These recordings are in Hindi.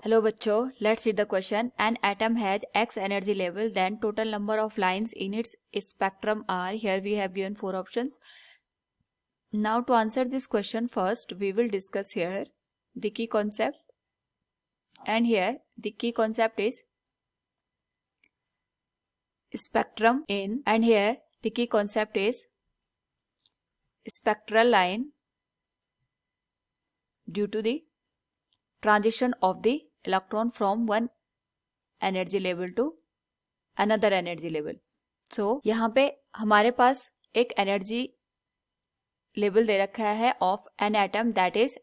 Hello बच्चों, let's read the question. An atom has X energy level, then total number of lines in its spectrum are. Here we have given 4 options. Now to answer this question, first we will discuss here the key concept, and here the key concept is spectrum in, and here the key concept is spectral line due to the transition of the electron from one energy level to another energy level. So यहाँ पे हमारे पास एक एनर्जी लेवल दे रखा है of an atom that is,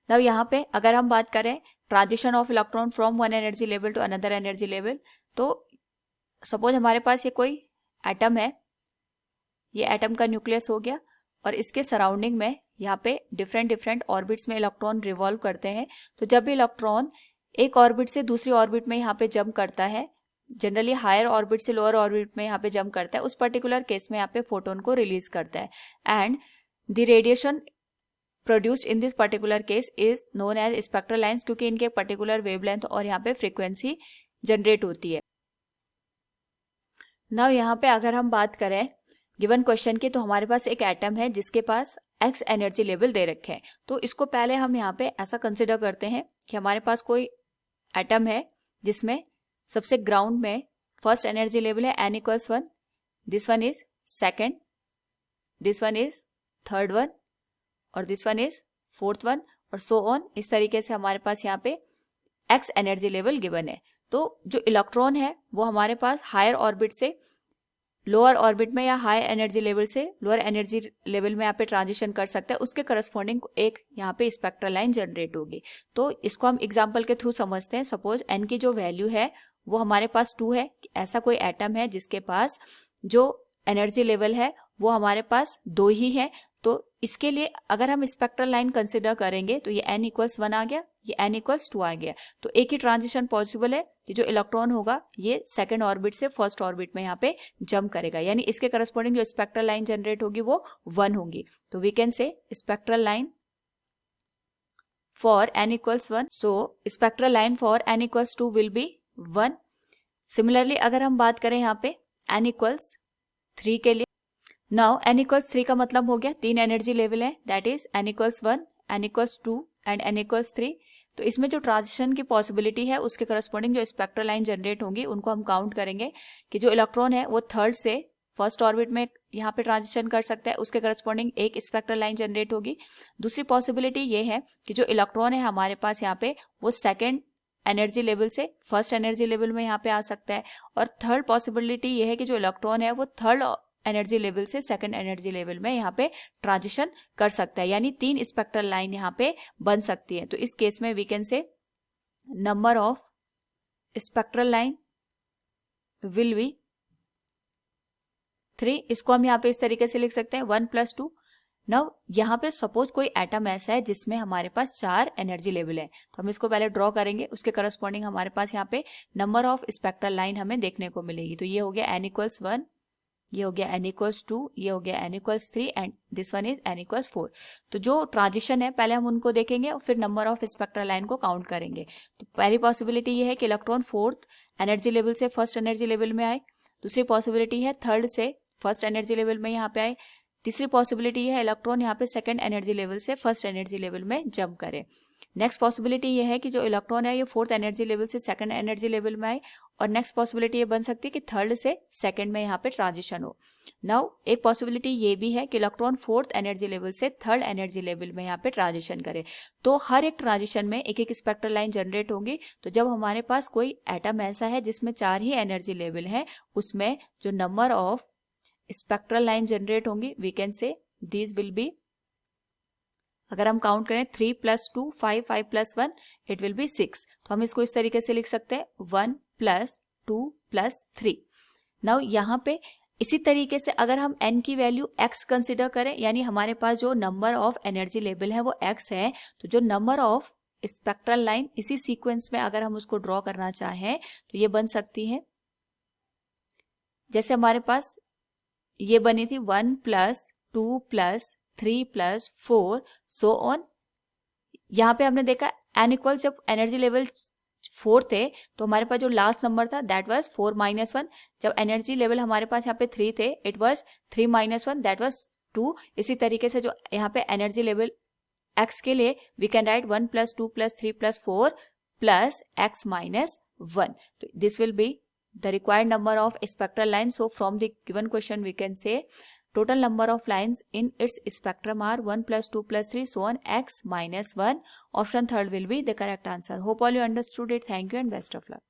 अब यहाँ पे अगर हम बात करें transition of electron from one energy level to another energy level, तो सपोज हमारे पास ये कोई एटम है, ये एटम का न्यूक्लियस हो गया और इसके सराउंडिंग में यहाँ पे डिफरेंट ऑर्बिट्स में इलेक्ट्रॉन रिवॉल्व करते हैं। तो जब भी इलेक्ट्रॉन एक ऑर्बिट से दूसरी ऑर्बिट में यहाँ पे जंप करता है, जनरली हायर ऑर्बिट से लोअर ऑर्बिट में यहाँ पे जंप करता है, उस पर्टिकुलर केस में यहाँ पे फोटोन को रिलीज करता है and the radiation produced in this particular case is known as spectral lines, क्योंकि इनके एक पर्टिकुलर वेवलेंथ और यहाँ पे फ्रीक्वेंसी जनरेट होती है। नाउ यहाँ पे अगर हम बात करें गिवन क्वेश्चन की, तो हमारे पास एक एटम है जिसके पास एक्स एनर्जी लेवल दे रखे हैं। तो इसको पहले हम यहाँ पे ऐसा कंसिडर करते हैं कि हमारे पास कोई एटम है जिसमें सबसे ग्राउंड में फर्स्ट एनर्जी लेवल है n = 1, this one is second, this one is third one और this one is fourth one और सो ऑन। इस तरीके से हमारे पास यहाँ पे एक्स एनर्जी लेवल गिवन है। तो जो इलेक्ट्रॉन है वो हमारे पास हायर ऑर्बिट से लोअर ऑर्बिट में या हाई एनर्जी लेवल से लोअर एनर्जी लेवल में यहाँ पे ट्रांजिशन कर सकता है, उसके करस्पॉन्डिंग एक यहाँ पे स्पेक्ट्रल लाइन जनरेट होगी। तो इसको हम एग्जांपल के थ्रू समझते हैं। सपोज n की जो वैल्यू है वो हमारे पास 2 है, ऐसा कोई एटम है जिसके पास जो एनर्जी लेवल है वो हमारे पास 2 ही है। तो इसके लिए अगर हम स्पेक्ट्रल लाइन कंसिडर करेंगे तो ये n = 1 आ गया, ये n = 2 आ गया। तो एक ही ट्रांजिशन पॉसिबल है कि जो इलेक्ट्रॉन होगा ये सेकंड ऑर्बिट से फर्स्ट ऑर्बिट में यहाँ पे जंप करेगा, यानी इसके करस्पॉन्डिंग जो स्पेक्ट्रल लाइन जनरेट होगी वो 1 होगी। तो we can say spectral line for n = 1, so spectral line for n = 2 will be 1। Similarly अगर हम बात करें यहाँ पे n = 3 के लिए, नाउ n = 3 का मतलब हो गया 3 एनर्जी लेवल है, that is n = 1, n = 2 and n = 3। तो इसमें जो ट्रांजिशन की पॉसिबिलिटी है उसके करस्पॉन्डिंग जो स्पेक्ट्रल लाइन जनरेट होंगी उनको हम काउंट करेंगे कि जो इलेक्ट्रॉन है वो थर्ड से फर्स्ट ऑर्बिट में यहाँ पे ट्रांजिशन कर सकता है, उसके करस्पॉन्डिंग एक स्पेक्ट्रल लाइन जनरेट होगी। दूसरी पॉसिबिलिटी ये है कि जो इलेक्ट्रॉन है हमारे पास यहाँ पे वो सेकेंड एनर्जी लेवल से फर्स्ट एनर्जी लेवल में यहाँ पे आ सकता है। और थर्ड पॉसिबिलिटी ये है कि जो इलेक्ट्रॉन है वो थर्ड एनर्जी लेवल से सेकंड एनर्जी लेवल में यहाँ पे ट्रांजिशन कर सकता है, यानी 3 स्पेक्ट्रल लाइन यहाँ पे बन सकती है। तो इस केस में we can say number of spectral line will be 3। इसको हम यहाँ पे इस तरीके से लिख सकते हैं 1 + 2। नाउ यहाँ पे सपोज कोई एटम ऐसा है जिसमें हमारे पास 4 एनर्जी लेवल है, तो हम इसको पहले ड्रॉ करेंगे, उसके करस्पॉन्डिंग हमारे पास यहाँ पे नंबर ऑफ स्पेक्ट्रल लाइन हमें देखने को मिलेगी। तो ये हो गया n = 1, ये हो गया n = 2, ये हो गया n = 3 and this one is n = 4। तो जो ट्रांजिशन है पहले हम उनको देखेंगे और फिर नंबर ऑफ स्पेक्ट्रल लाइन को काउंट करेंगे। तो पहली पॉसिबिलिटी ये है कि इलेक्ट्रॉन फोर्थ एनर्जी लेवल से फर्स्ट एनर्जी लेवल में आए। दूसरी पॉसिबिलिटी है थर्ड से फर्स्ट एनर्जी लेवल में यहाँ पे आए। तीसरी पॉसिबिलिटी है इलेक्ट्रॉन यहाँ पे सेकंड एनर्जी लेवल से फर्स्ट एनर्जी लेवल में जंप करे। नेक्स्ट पॉसिबिलिटी ये है कि जो इलेक्ट्रॉन है ये फोर्थ एनर्जी लेवल से सेकंड एनर्जी लेवल में आए। और नेक्स्ट पॉसिबिलिटी ये बन सकती है कि थर्ड से सेकंड में यहाँ पे ट्रांजिशन हो। नाउ एक पॉसिबिलिटी ये भी है कि इलेक्ट्रॉन फोर्थ एनर्जी लेवल से थर्ड एनर्जी लेवल में यहाँ पे ट्रांजिशन करे। तो हर एक ट्रांजिशन में एक एक स्पेक्ट्रल लाइन जनरेट होगी। तो जब हमारे पास कोई एटम ऐसा है जिसमें 4 ही एनर्जी लेवल है, उसमें जो number of spectral line generate होंगी we can say these will be, अगर हम काउंट करें 3 + 2 5, 5 + 1 इट विल बी 6। तो हम इसको इस तरीके से लिख सकते हैं 1 + 2 + 3। नाउ यहाँ पे इसी तरीके से अगर हम n की वैल्यू x कंसिडर करें, यानी हमारे पास जो नंबर ऑफ एनर्जी लेवल है वो x है, तो जो नंबर ऑफ स्पेक्ट्रल लाइन इसी सीक्वेंस में अगर हम उसको ड्रॉ करना चाहें तो ये बन सकती है, जैसे हमारे पास ये बनी थी 1 + 2 + 3 + 4 सो ऑन। यहाँ पे हमने देखा n इक्वल्स जब एनर्जी लेवल 4 थे तो हमारे पास जो लास्ट नंबर था दैट वाज 4 - 1। जब एनर्जी लेवल हमारे पास यहाँ पे 3 थे इट वाज 3 - 1 दैट वाज 2। इसी तरीके से जो यहाँ पे एनर्जी लेवल x के लिए वी कैन राइट 1 + 2 + 3 + 4 + x - 1। तो this will be the required number of spectral lines. So from the given question we can say total number of lines in its spectrum are 1 + 2 + 3 so on x - 1. Option third will be the correct answer. Hope all you understood it. Thank you and best of luck.